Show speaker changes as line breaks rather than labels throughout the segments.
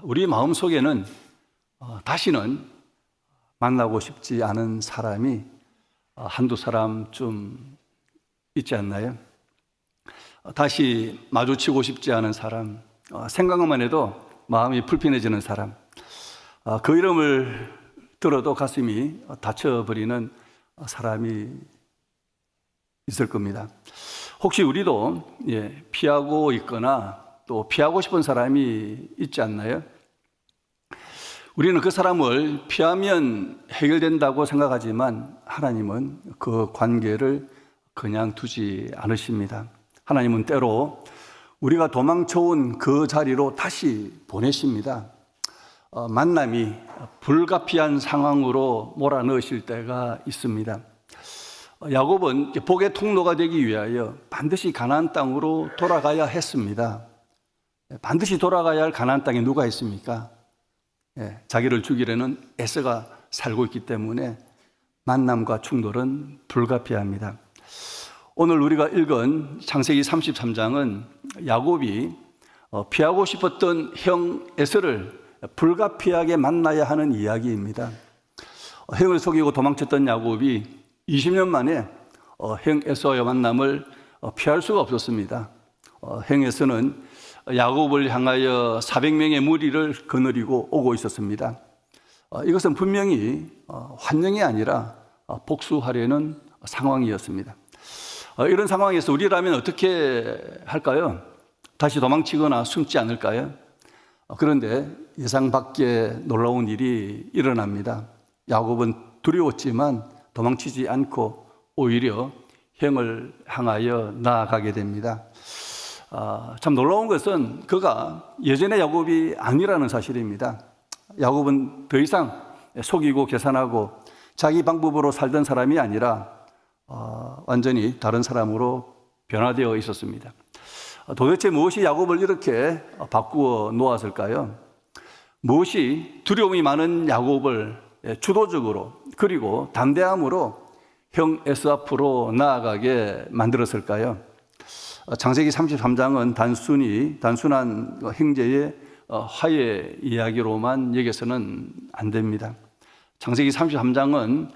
우리 마음속에는 다시는 만나고 싶지 않은 사람이 한두 사람쯤 있지 않나요? 다시 마주치고 싶지 않은 사람, 생각만 해도 마음이 불편해지는 사람, 그 이름을 들어도 가슴이 다쳐버리는 사람이 있을 겁니다. 혹시 우리도 피하고 있거나 또 피하고 싶은 사람이 있지 않나요? 우리는 그 사람을 피하면 해결된다고 생각하지만 하나님은 그 관계를 그냥 두지 않으십니다. 하나님은 때로 우리가 도망쳐온 그 자리로 다시 보내십니다. 만남이 불가피한 상황으로 몰아넣으실 때가 있습니다. 야곱은 복의 통로가 되기 위하여 반드시 가나안 땅으로 돌아가야 했습니다. 반드시 돌아가야 할 가나안 땅에 누가 있습니까? 자기를 죽이려는 에서가 살고 있기 때문에 만남과 충돌은 불가피합니다. 오늘 우리가 읽은 창세기 33장은 야곱이 피하고 싶었던 형 에서를 불가피하게 만나야 하는 이야기입니다. 형을 속이고 도망쳤던 야곱이 20년 만에 형 에서와의 만남을 피할 수가 없었습니다. 형 에서는 야곱을 향하여 400명의 무리를 거느리고 오고 있었습니다. 이것은 분명히 환영이 아니라 복수하려는 상황이었습니다. 이런 상황에서 우리라면 어떻게 할까요? 다시 도망치거나 숨지 않을까요? 그런데 예상 밖의 놀라운 일이 일어납니다. 야곱은 두려웠지만 도망치지 않고 오히려 형을 향하여 나아가게 됩니다. 참 놀라운 것은 그가 예전의 야곱이 아니라는 사실입니다. 야곱은 더 이상 속이고 계산하고 자기 방법으로 살던 사람이 아니라 완전히 다른 사람으로 변화되어 있었습니다. 도대체 무엇이 야곱을 이렇게 바꾸어 놓았을까요? 무엇이 두려움이 많은 야곱을 주도적으로 그리고 담대함으로 형 에서 앞으로 나아가게 만들었을까요? 창세기 33장은 단순한 형제의 화해 이야기로만 여겨서는 안 됩니다. 창세기 33장은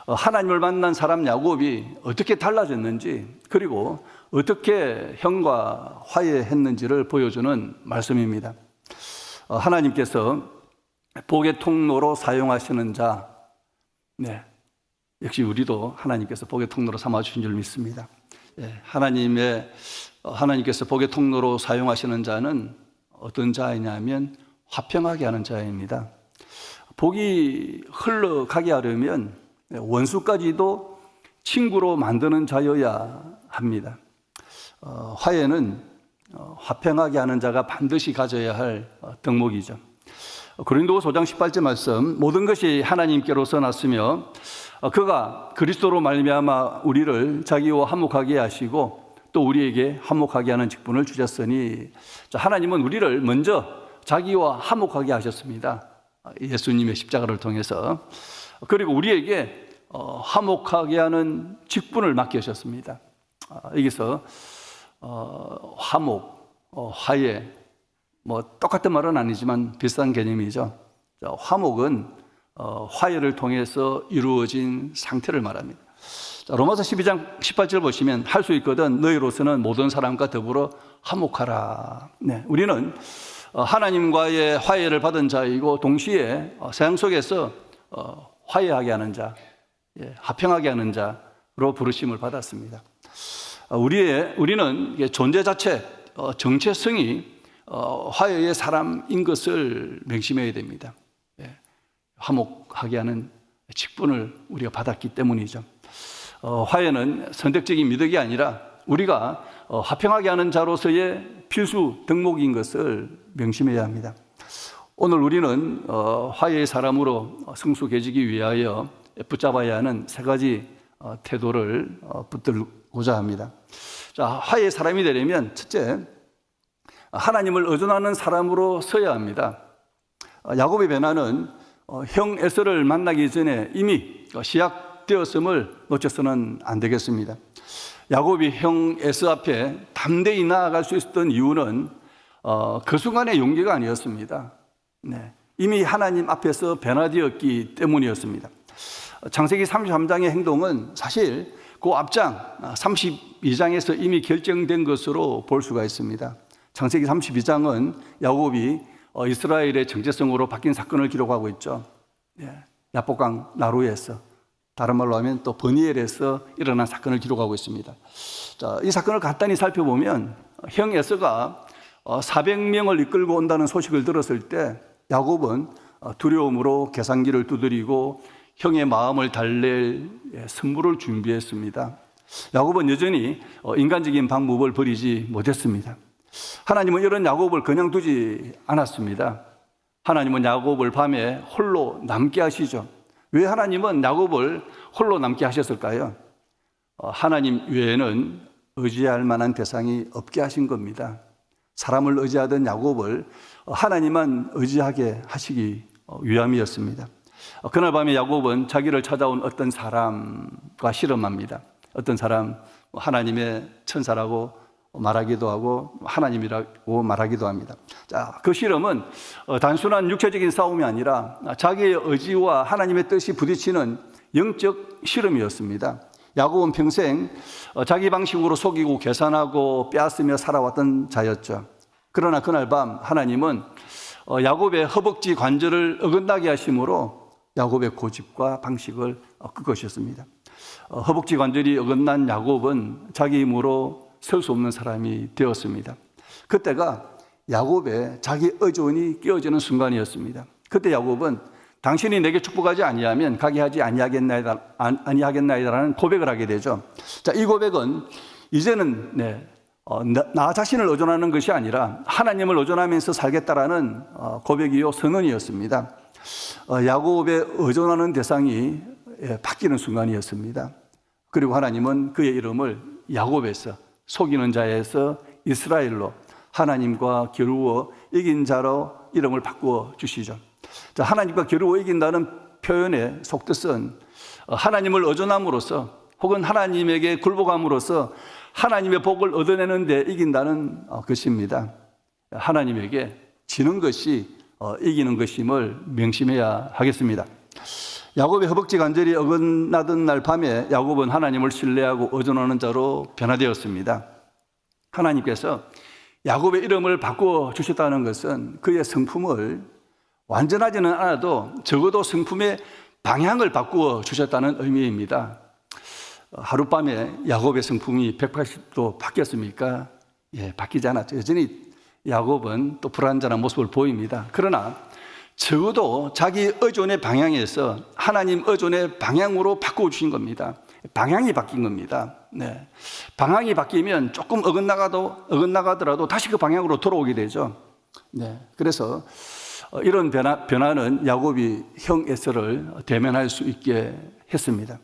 하나님을 만난 사람 야곱이 어떻게 달라졌는지 그리고 어떻게 형과 화해했는지를 보여주는 말씀입니다. 하나님께서 복의 통로로 사용하시는 자, 역시 우리도 하나님께서 복의 통로로 삼아주신 줄 믿습니다. 하나님께서 복의 통로로 사용하시는 자는 어떤 자이냐면 화평하게 하는 자입니다. 복이 흘러가게 하려면 원수까지도 친구로 만드는 자여야 합니다. 화해는 화평하게 하는 자가 반드시 가져야 할 덕목이죠. 고린도후서 5장 18절 말씀, 모든 것이 하나님께로서 났으며 그가 그리스도로 말미암아 우리를 자기와 화목하게 하시고 또 우리에게 화목하게 하는 직분을 주셨으니, 하나님은 우리를 먼저 자기와 화목하게 하셨습니다. 예수님의 십자가를 통해서. 그리고 우리에게 화목하게 하는 직분을 맡기셨습니다. 여기서 화목, 화해, 똑같은 말은 아니지만 비슷한 개념이죠. 화목은 화해를 통해서 이루어진 상태를 말합니다. 로마서 12장 18절 보시면 할 수 있거든 너희로서는 모든 사람과 더불어 화목하라. 우리는 하나님과의 화해를 받은 자이고 동시에 세상 속에서 화해하게 하는 자, 화평하게 하는 자로 부르심을 받았습니다. 우리는 존재 자체, 정체성이 화해의 사람인 것을 명심해야 됩니다. 화목하게 하는 직분을 우리가 받았기 때문이죠. 화해는 선택적인 미덕이 아니라 우리가 화평하게 하는 자로서의 필수 덕목인 것을 명심해야 합니다. 오늘 우리는 화해의 사람으로 성숙해지기 위하여 붙잡아야 하는 세 가지 태도를 붙들고자 합니다. 화해의 사람이 되려면 첫째, 하나님을 의존하는 사람으로 서야 합니다. 야곱의 변화는 형 에서를 만나기 전에 이미 시작되었음을 놓쳐서는 안 되겠습니다. 야곱이 형 에서 앞에 담대히 나아갈 수 있었던 이유는 그 순간의 용기가 아니었습니다. 네. 이미 하나님 앞에서 변화되었기 때문이었습니다. 창세기 33장의 행동은 사실 그 앞장 32장에서 이미 결정된 것으로 볼 수가 있습니다. 창세기 32장은 야곱이 이스라엘의 정체성으로 바뀐 사건을 기록하고 있죠. 야복강 나루에서, 다른 말로 하면 또 버니엘에서 일어난 사건을 기록하고 있습니다. 자, 이 사건을 간단히 살펴보면 형 에서가 400명을 이끌고 온다는 소식을 들었을 때 야곱은 두려움으로 계산기를 두드리고 형의 마음을 달랠 선물을 준비했습니다. 야곱은 여전히 인간적인 방법을 버리지 못했습니다. 하나님은 이런 야곱을 그냥 두지 않았습니다. 하나님은 야곱을 밤에 홀로 남게 하시죠. 왜 하나님은 야곱을 홀로 남게 하셨을까요? 하나님 외에는 의지할 만한 대상이 없게 하신 겁니다. 사람을 의지하던 야곱을 하나님만 의지하게 하시기 위함이었습니다. 그날 밤에 야곱은 자기를 찾아온 어떤 사람과 실험합니다. 어떤 사람, 하나님의 천사라고 말하기도 하고 하나님이라고 말하기도 합니다. 자, 그 실험은 단순한 육체적인 싸움이 아니라 자기의 의지와 하나님의 뜻이 부딪히는 영적 실험이었습니다. 야곱은 평생 자기 방식으로 속이고 계산하고 빼앗으며 살아왔던 자였죠. 그러나 그날 밤 하나님은 야곱의 허벅지 관절을 어긋나게 하심으로 야곱의 고집과 방식을 꺾으셨습니다. 허벅지 관절이 어긋난 야곱은 자기 힘으로 설 수 없는 사람이 되었습니다. 그때가 야곱의 자기 의존이 깨어지는 순간이었습니다. 그때 야곱은 당신이 내게 축복하지 아니하면 가게 하지 아니하겠나이다라는 고백을 하게 되죠. 자, 이 고백은 이제는 나 자신을 의존하는 것이 아니라 하나님을 의존하면서 살겠다라는 고백이요 선언이었습니다. 야곱의 의존하는 대상이 바뀌는 순간이었습니다. 그리고 하나님은 그의 이름을 야곱에서, 속이는 자에서 이스라엘로, 하나님과 겨루어 이긴 자로 이름을 바꾸어 주시죠. 자, 하나님과 겨루어 이긴다는 표현의 속뜻은 하나님을 의존함으로써 혹은 하나님에게 굴복함으로써 하나님의 복을 얻어내는 데 이긴다는 것입니다. 하나님에게 지는 것이 이기는 것임을 명심해야 하겠습니다. 야곱의 허벅지 관절이 어긋나던 날 밤에 야곱은 하나님을 신뢰하고 의존하는 자로 변화되었습니다. 하나님께서 야곱의 이름을 바꾸어 주셨다는 것은 그의 성품을 완전하지는 않아도 적어도 성품의 방향을 바꾸어 주셨다는 의미입니다. 하룻밤에 야곱의 성품이 180도 바뀌었습니까? 바뀌지 않았죠. 여전히 야곱은 또 불완전한 모습을 보입니다. 그러나 적어도 자기 의존의 방향에서 하나님 의존의 방향으로 바꿔주신 겁니다. 방향이 바뀐 겁니다. 방향이 바뀌면 조금 어긋나가더라도 다시 그 방향으로 돌아오게 되죠. 그래서 이런 변화는 야곱이 형 에서를 대면할 수 있게 했습니다.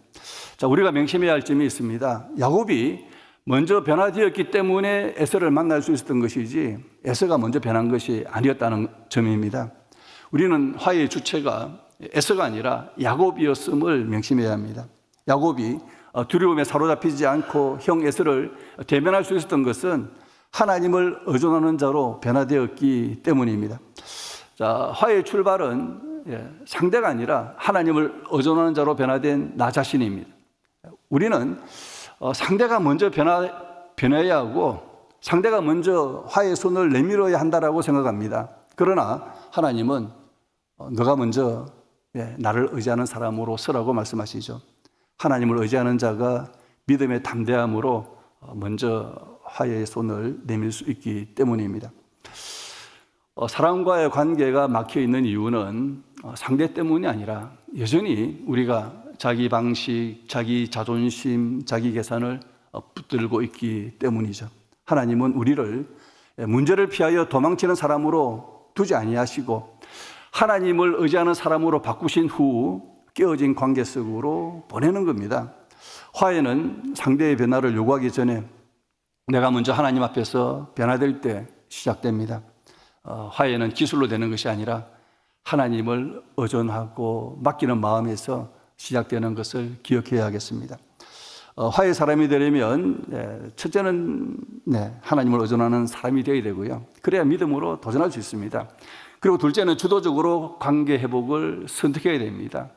자, 우리가 명심해야 할 점이 있습니다. 야곱이 먼저 변화되었기 때문에 에서를 만날 수 있었던 것이지 에서가 먼저 변한 것이 아니었다는 점입니다. 우리는 화해의 주체가 에서가 아니라 야곱이었음을 명심해야 합니다. 야곱이 두려움에 사로잡히지 않고 형 에서를 대면할 수 있었던 것은 하나님을 의존하는 자로 변화되었기 때문입니다. 자, 화해의 출발은 상대가 아니라 하나님을 의존하는 자로 변화된 나 자신입니다. 우리는 상대가 먼저 변해야 하고 상대가 먼저 화해의 손을 내밀어야 한다라고 생각합니다. 그러나 하나님은 너가 먼저 나를 의지하는 사람으로 서라고 말씀하시죠. 하나님을 의지하는 자가 믿음의 담대함으로 먼저 화해의 손을 내밀 수 있기 때문입니다. 사람과의 관계가 막혀 있는 이유는 상대 때문이 아니라 여전히 우리가 자기 방식, 자기 자존심, 자기 계산을 붙들고 있기 때문이죠. 하나님은 우리를 문제를 피하여 도망치는 사람으로 두지 아니하시고 하나님을 의지하는 사람으로 바꾸신 후 깨어진 관계 속으로 보내는 겁니다. 화해는 상대의 변화를 요구하기 전에 내가 먼저 하나님 앞에서 변화될 때 시작됩니다. 화해는 기술로 되는 것이 아니라 하나님을 의존하고 맡기는 마음에서 시작되는 것을 기억해야 하겠습니다. 화해 사람이 되려면 첫째는 하나님을 의존하는 사람이 되어야 되고요. 그래야 믿음으로 도전할 수 있습니다. 그리고 둘째는 주도적으로 관계 회복을 선택해야 됩니다.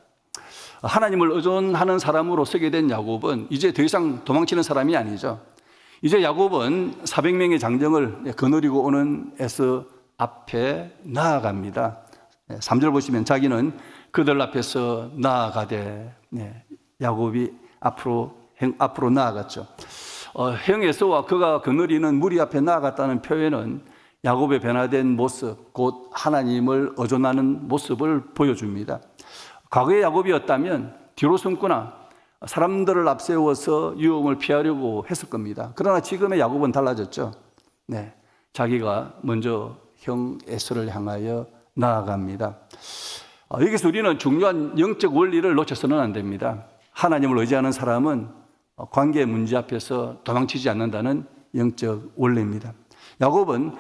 하나님을 의존하는 사람으로 서게 된 야곱은 이제 더 이상 도망치는 사람이 아니죠. 이제 야곱은 400명의 장정을 거느리고 오는 에서 앞에 나아갑니다. 3절 보시면 자기는 그들 앞에서 나아가되, 야곱이 앞으로 나아갔죠. 형 에서와 그가 거느리는 무리 앞에 나아갔다는 표현은 야곱의 변화된 모습, 곧 하나님을 의존하는 모습을 보여줍니다. 과거의 야곱이었다면 뒤로 숨거나 사람들을 앞세워서 유혹을 피하려고 했을 겁니다. 그러나 지금의 야곱은 달라졌죠. 자기가 먼저 형 에서를 향하여 나아갑니다. 여기서 우리는 중요한 영적 원리를 놓쳐서는 안 됩니다. 하나님을 의지하는 사람은 관계 문제 앞에서 도망치지 않는다는 영적 원리입니다. 야곱은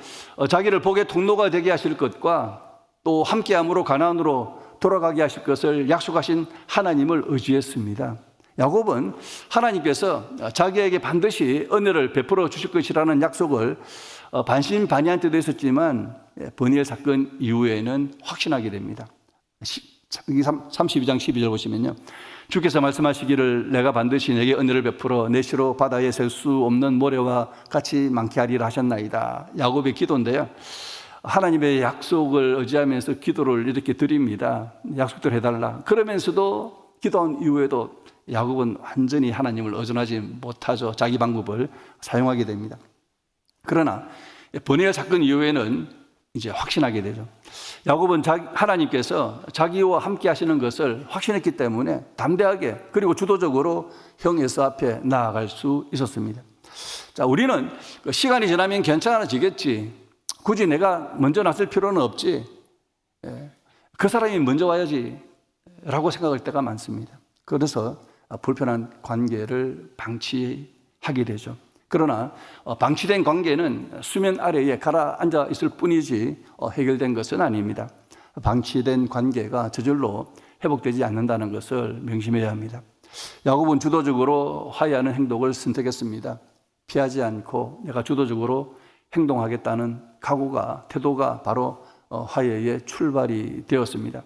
자기를 복의 통로가 되게 하실 것과 또 함께함으로 가나안으로 돌아가게 하실 것을 약속하신 하나님을 의지했습니다. 야곱은 하나님께서 자기에게 반드시 은혜를 베풀어 주실 것이라는 약속을 반신반의한 때도 있었지만 버니엘 사건 이후에는 확신하게 됩니다. 32장 12절 보시면요, 주께서 말씀하시기를 내가 반드시 내게 은혜를 베풀어 내 시로 바다에 셀 수 없는 모래와 같이 많게 하리라 하셨나이다. 야곱의 기도인데요, 하나님의 약속을 의지하면서 기도를 이렇게 드립니다. 약속대로 해달라. 그러면서도 기도한 이후에도 야곱은 완전히 하나님을 의존하지 못하죠. 자기 방법을 사용하게 됩니다. 그러나 버니엘 사건 이후에는 이제 확신하게 되죠. 야곱은 하나님께서 자기와 함께 하시는 것을 확신했기 때문에 담대하게 그리고 주도적으로 형 에서 앞에 나아갈 수 있었습니다. 자, 우리는 시간이 지나면 괜찮아지겠지, 굳이 내가 먼저 나설 필요는 없지, 그 사람이 먼저 와야지 라고 생각할 때가 많습니다. 그래서 불편한 관계를 방치하게 되죠. 그러나 방치된 관계는 수면 아래에 가라앉아 있을 뿐이지 해결된 것은 아닙니다. 방치된 관계가 저절로 회복되지 않는다는 것을 명심해야 합니다. 야곱은 주도적으로 화해하는 행동을 선택했습니다. 피하지 않고 내가 주도적으로 행동하겠다는 각오가, 태도가 바로 화해의 출발이 되었습니다.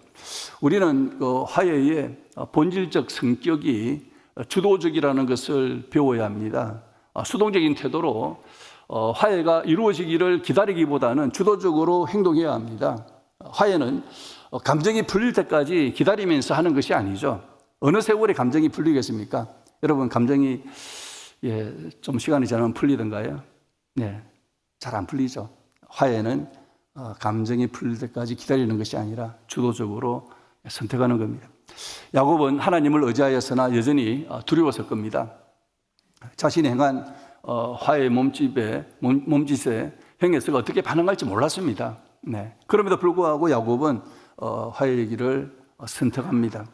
우리는 화해의 본질적 성격이 주도적이라는 것을 배워야 합니다. 수동적인 태도로 화해가 이루어지기를 기다리기보다는 주도적으로 행동해야 합니다. 화해는 감정이 풀릴 때까지 기다리면서 하는 것이 아니죠. 어느 세월에 감정이 풀리겠습니까? 여러분, 감정이 좀 시간이 지나면 풀리던가요? 네, 잘 안 풀리죠. 화해는 감정이 풀릴 때까지 기다리는 것이 아니라 주도적으로 선택하는 겁니다. 야곱은 하나님을 의지하였으나 여전히 두려웠을 겁니다. 자신이 행한 화해의 몸짓에 형 에서가 어떻게 반응할지 몰랐습니다. 그럼에도 불구하고 야곱은 화해의 길을 선택합니다.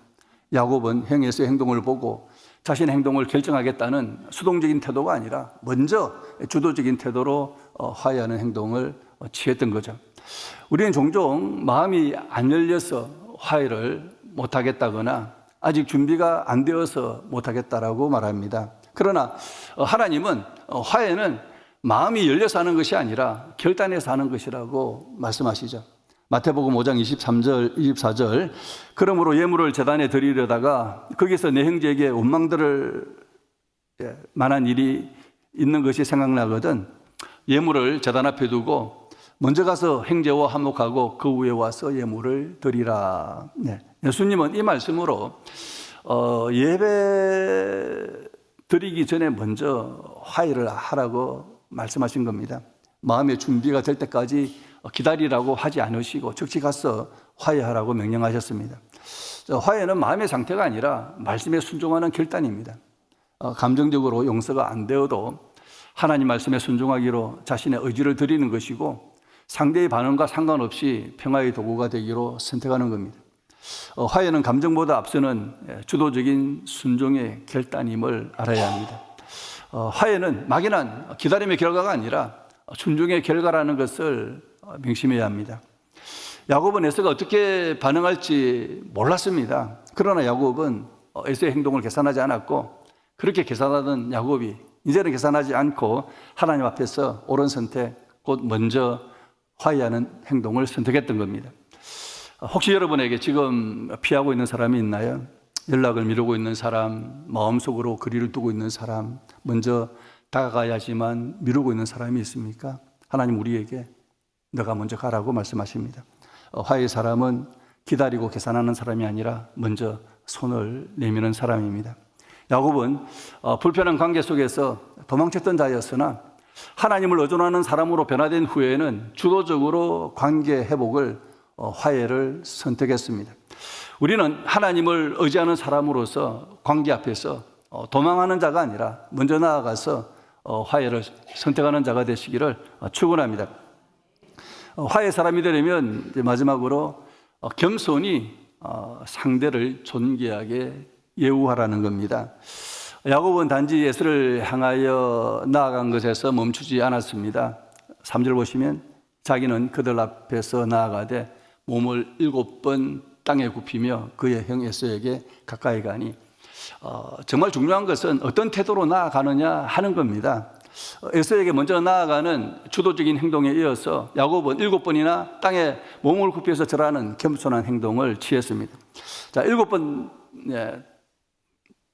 야곱은 형 에서의 행동을 보고 자신의 행동을 결정하겠다는 수동적인 태도가 아니라 먼저 주도적인 태도로 화해하는 행동을 취했던 거죠. 우리는 종종 마음이 안 열려서 화해를 못하겠다거나 아직 준비가 안 되어서 못하겠다라고 말합니다. 그러나 하나님은 화해는 마음이 열려서 하는 것이 아니라 결단해서 하는 것이라고 말씀하시죠. 마태복음 5장 23절, 24절 그러므로 예물을 제단에 드리려다가 거기서 내 형제에게 원망들을 만한 일이 있는 것이 생각나거든 예물을 제단 앞에 두고 먼저 가서 형제와 화목하고 그 후에 와서 예물을 드리라. 예수님은 이 말씀으로 예배 드리기 전에 먼저 화해를 하라고 말씀하신 겁니다. 마음의 준비가 될 때까지 기다리라고 하지 않으시고 즉시 가서 화해하라고 명령하셨습니다. 화해는 마음의 상태가 아니라 말씀에 순종하는 결단입니다. 감정적으로 용서가 안 되어도 하나님 말씀에 순종하기로 자신의 의지를 드리는 것이고 상대의 반응과 상관없이 평화의 도구가 되기로 선택하는 겁니다. 화해는 감정보다 앞서는 주도적인 순종의 결단임을 알아야 합니다. 화해는 막연한 기다림의 결과가 아니라 순종의 결과라는 것을 명심해야 합니다. 야곱은 에서가 어떻게 반응할지 몰랐습니다. 그러나 야곱은 에서의 행동을 계산하지 않았고 그렇게 계산하던 야곱이 이제는 계산하지 않고 하나님 앞에서 옳은 선택, 곧 먼저 화해하는 행동을 선택했던 겁니다. 혹시 여러분에게 지금 피하고 있는 사람이 있나요? 연락을 미루고 있는 사람, 마음속으로 거리를 두고 있는 사람, 먼저 다가가야지만 미루고 있는 사람이 있습니까? 하나님 우리에게 너가 먼저 가라고 말씀하십니다. 화해의 사람은 기다리고 계산하는 사람이 아니라 먼저 손을 내미는 사람입니다. 야곱은 불편한 관계 속에서 도망쳤던 자였으나 하나님을 의존하는 사람으로 변화된 후에는 주도적으로 관계 회복을 화해를 선택했습니다. 우리는 하나님을 의지하는 사람으로서 관계 앞에서 도망하는 자가 아니라 먼저 나아가서 화해를 선택하는 자가 되시기를 축원합니다. 화해 사람이 되려면 이제 마지막으로 겸손히 상대를 존귀하게 예우하라는 겁니다. 야곱은 단지 에서를 향하여 나아간 것에서 멈추지 않았습니다. 3절 보시면 자기는 그들 앞에서 나아가되 몸을 7번 땅에 굽히며 그의 형 에서에게 가까이 가니, 정말 중요한 것은 어떤 태도로 나아가느냐 하는 겁니다. 에서에게 먼저 나아가는 주도적인 행동에 이어서 야곱은 7번이나 땅에 몸을 굽혀서 절하는 겸손한 행동을 취했습니다. 자, 7번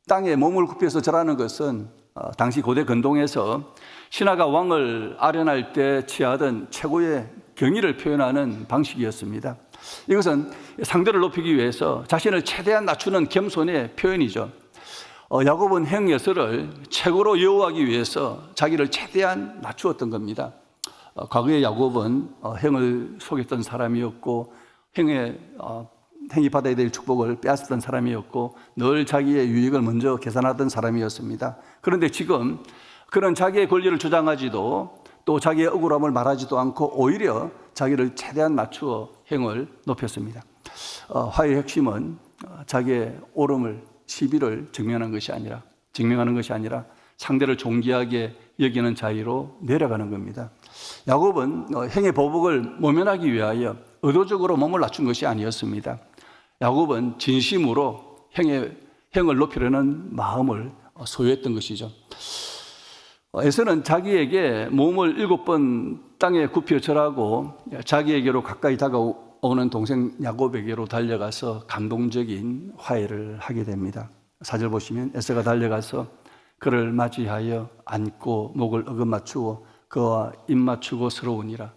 땅에 몸을 굽혀서 절하는 것은 당시 고대 근동에서 신하가 왕을 아련할 때 취하던 최고의 경의를 표현하는 방식이었습니다. 이것은 상대를 높이기 위해서 자신을 최대한 낮추는 겸손의 표현이죠. 야곱은 형 에서를 최고로 여호하기 위해서 자기를 최대한 낮추었던 겁니다. 과거에 야곱은 형을 속였던 사람이었고 형이 받아야 될 축복을 빼앗았던 사람이었고 늘 자기의 유익을 먼저 계산하던 사람이었습니다. 그런데 지금 그런 자기의 권리를 주장하지도 또 자기의 억울함을 말하지도 않고 오히려 자기를 최대한 낮추어 형을 높였습니다. 화해의 핵심은 자기의 옳음을, 시비를 증명하는 것이 아니라 상대를 존귀하게 여기는 자리로 내려가는 겁니다. 야곱은 형의 보복을 모면하기 위하여 의도적으로 몸을 낮춘 것이 아니었습니다. 야곱은 진심으로 형을 높이려는 마음을 소유했던 것이죠. 에서는 자기에게 몸을 7번 땅에 굽혀 절하고 자기에게로 가까이 다가오는 동생 야곱에게로 달려가서 감동적인 화해를 하게 됩니다. 4절 보시면 에서가 달려가서 그를 맞이하여 안고 목을 어긋 맞추고 그와 입 맞추고 서러우니라.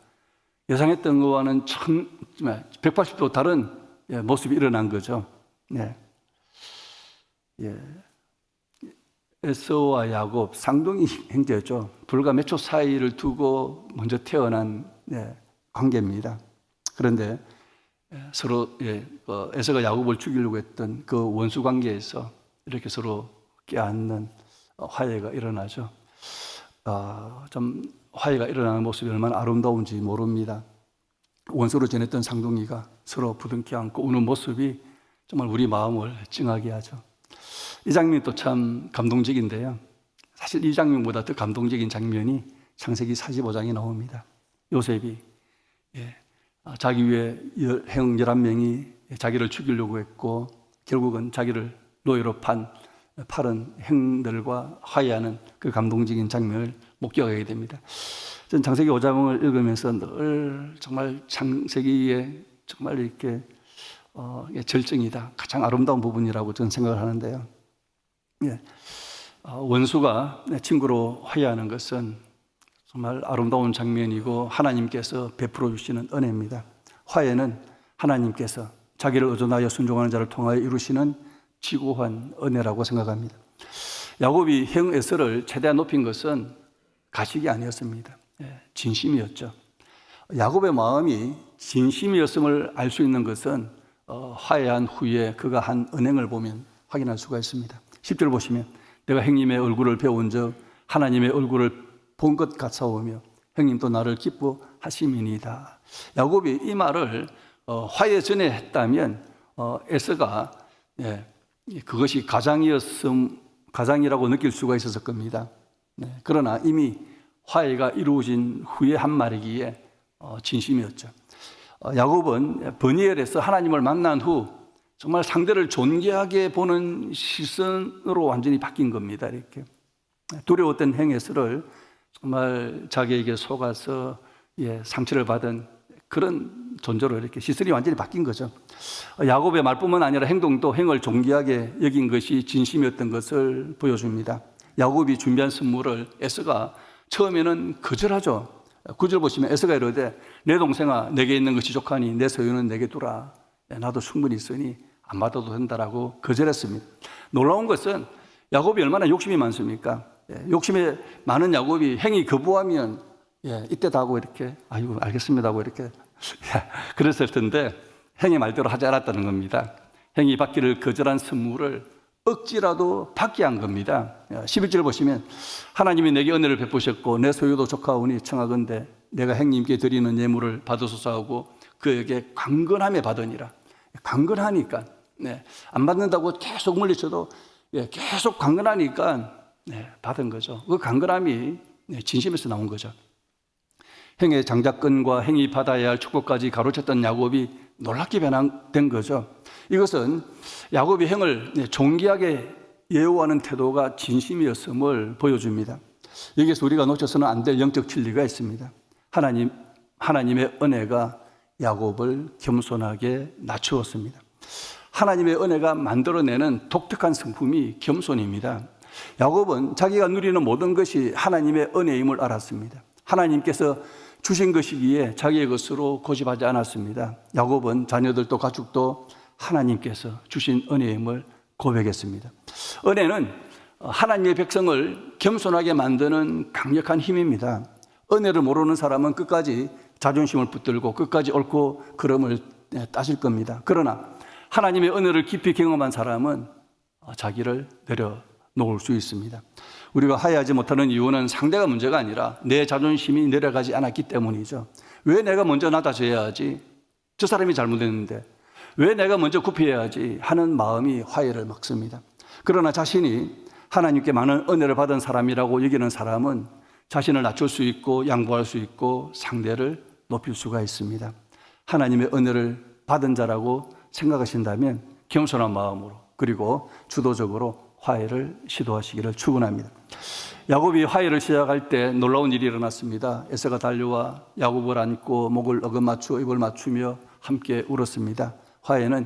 예상했던 것과는 180도 다른 모습이 일어난 거죠. 네. 에서와 야곱 쌍둥이 형제죠. 불과 몇 초 사이를 두고 먼저 태어난 관계입니다. 그런데 서로 에서가 야곱을 죽이려고 했던 그 원수 관계에서 이렇게 서로 껴안는 화해가 일어나죠. 좀 화해가 일어나는 모습이 얼마나 아름다운지 모릅니다. 원수로 지냈던 쌍둥이가 서로 부둥켜 안고 우는 모습이 정말 우리 마음을 찡하게 하죠. 이 장면이 또 참 감동적인데요. 사실 이 장면보다 더 감동적인 장면이 창세기 45장에 나옵니다. 요셉이 자기 위해 형 11명이 자기를 죽이려고 했고 결국은 자기를 노예로 팔은 형들과 화해하는 그 감동적인 장면을 목격하게 됩니다. 저는 창세기 5장을 읽으면서 늘 정말 창세기에 정말 이렇게 절정이다, 가장 아름다운 부분이라고 저는 생각을 하는데요. 원수가 친구로 화해하는 것은 정말 아름다운 장면이고 하나님께서 베풀어 주시는 은혜입니다. 화해는 하나님께서 자기를 의존하여 순종하는 자를 통하여 이루시는 지고한 은혜라고 생각합니다. 야곱이 형 에서를 최대한 높인 것은 가식이 아니었습니다. 진심이었죠. 야곱의 마음이 진심이었음을 알 수 있는 것은 화해한 후에 그가 한 은행을 보면 확인할 수가 있습니다. 10절 보시면 내가 형님의 얼굴을 배운 적 하나님의 얼굴을 본 것 같사오며 형님도 나를 기뻐하심이니이다. 야곱이 이 말을 화해 전에 했다면 에서가 그것이 가장이라고 느낄 수가 있었을 겁니다. 그러나 이미 화해가 이루어진 후에 한 말이기에 진심이었죠. 야곱은 버니엘에서 하나님을 만난 후 정말 상대를 존귀하게 보는 시선으로 완전히 바뀐 겁니다. 이렇게 두려웠던 형 에서를 정말 자기에게 속아서 상처를 받은 그런 존재로 이렇게 시선이 완전히 바뀐 거죠. 야곱의 말뿐만 아니라 행동도 행을 존귀하게 여긴 것이 진심이었던 것을 보여줍니다. 야곱이 준비한 선물을 에서가 처음에는 거절하죠. 9절 보시면 에서가 이르되 내 동생아 내게 있는 것이 족하니 내 소유는 내게 두라. 나도 충분히 있으니 안 받아도 된다라고 거절했습니다. 놀라운 것은 야곱이 얼마나 욕심이 많습니까? 욕심이 많은 야곱이 행위 거부하면 이때다 하고 이렇게 아이고 알겠습니다 하고 이렇게 그랬을 텐데 행위 말대로 하지 않았다는 겁니다. 행위 받기를 거절한 선물을 억지라도 받게 한 겁니다. 11절 보시면 하나님이 내게 은혜를 베푸셨고 내 소유도 족하오니 청하건대 내가 행님께 드리는 예물을 받으소서 하고 그에게 강건함에 받으니라. 강건하니까 안 받는다고 계속 물리쳐도 계속 강건하니까 받은 거죠. 그 강건함이 진심에서 나온 거죠. 행의 장자권과 행이 받아야 할 축복까지 가로챘던 야곱이 놀랍게 변화된 거죠. 이것은 야곱이 행을 존귀하게 예우하는 태도가 진심이었음을 보여줍니다. 여기서 우리가 놓쳐서는 안 될 영적 진리가 있습니다. 하나님의 은혜가 야곱을 겸손하게 낮추었습니다. 하나님의 은혜가 만들어내는 독특한 성품이 겸손입니다. 야곱은 자기가 누리는 모든 것이 하나님의 은혜임을 알았습니다. 하나님께서 주신 것이기에 자기의 것으로 고집하지 않았습니다. 야곱은 자녀들도 가축도 하나님께서 주신 은혜임을 고백했습니다. 은혜는 하나님의 백성을 겸손하게 만드는 강력한 힘입니다. 은혜를 모르는 사람은 끝까지 자존심을 붙들고 끝까지 옳고 그름을 따질 겁니다. 그러나 하나님의 은혜를 깊이 경험한 사람은 자기를 내려놓을 수 있습니다. 우리가 화해하지 못하는 이유는 상대가 문제가 아니라 내 자존심이 내려가지 않았기 때문이죠. 왜 내가 먼저 낮아져야 하지? 저 사람이 잘못했는데 왜 내가 먼저 굽혀야지 하는 마음이 화해를 막습니다. 그러나 자신이 하나님께 많은 은혜를 받은 사람이라고 여기는 사람은 자신을 낮출 수 있고 양보할 수 있고 상대를 높일 수가 있습니다. 하나님의 은혜를 받은 자라고 생각하신다면 겸손한 마음으로 그리고 주도적으로 화해를 시도하시기를 축원합니다. 야곱이 화해를 시작할 때 놀라운 일이 일어났습니다. 에서가 달려와 야곱을 안고 목을 어긋맞추어 입을 맞추며 함께 울었습니다. 화해는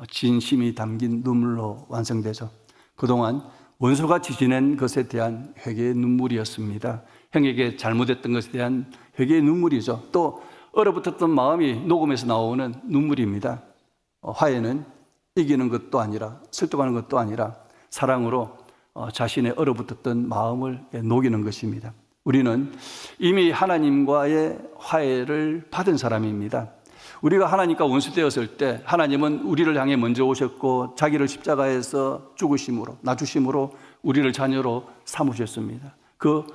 진심이 담긴 눈물로 완성되죠. 그동안 원수같이 지낸 것에 대한 회개의 눈물이었습니다. 형에게 잘못했던 것에 대한 회개의 눈물이죠. 또 얼어붙었던 마음이 녹음해서 나오는 눈물입니다. 화해는 이기는 것도 아니라 설득하는 것도 아니라 사랑으로 자신의 얼어붙었던 마음을 녹이는 것입니다. 우리는 이미 하나님과의 화해를 받은 사람입니다. 우리가 하나님과 원수되었을 때 하나님은 우리를 향해 먼저 오셨고 자기를 십자가에서 죽으심으로 낮추심으로 우리를 자녀로 삼으셨습니다. 그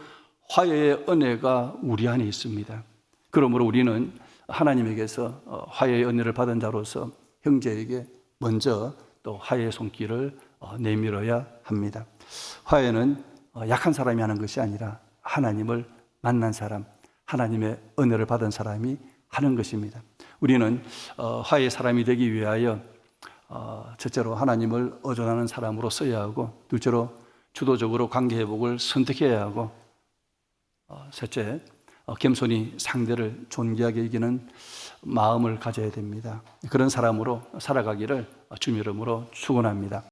화해의 은혜가 우리 안에 있습니다. 그러므로 우리는 하나님에게서 화해의 은혜를 받은 자로서 형제에게 먼저 또 화해의 손길을 내밀어야 합니다. 화해는 약한 사람이 하는 것이 아니라 하나님을 만난 사람, 하나님의 은혜를 받은 사람이 하는 것입니다. 우리는 화해의 사람이 되기 위하여 첫째로 하나님을 의존하는 사람으로 써야 하고 둘째로 주도적으로 관계회복을 선택해야 하고 셋째 겸손히 상대를 존귀하게 여기는 마음을 가져야 됩니다. 그런 사람으로 살아가기를 주님 이름으로 축원합니다.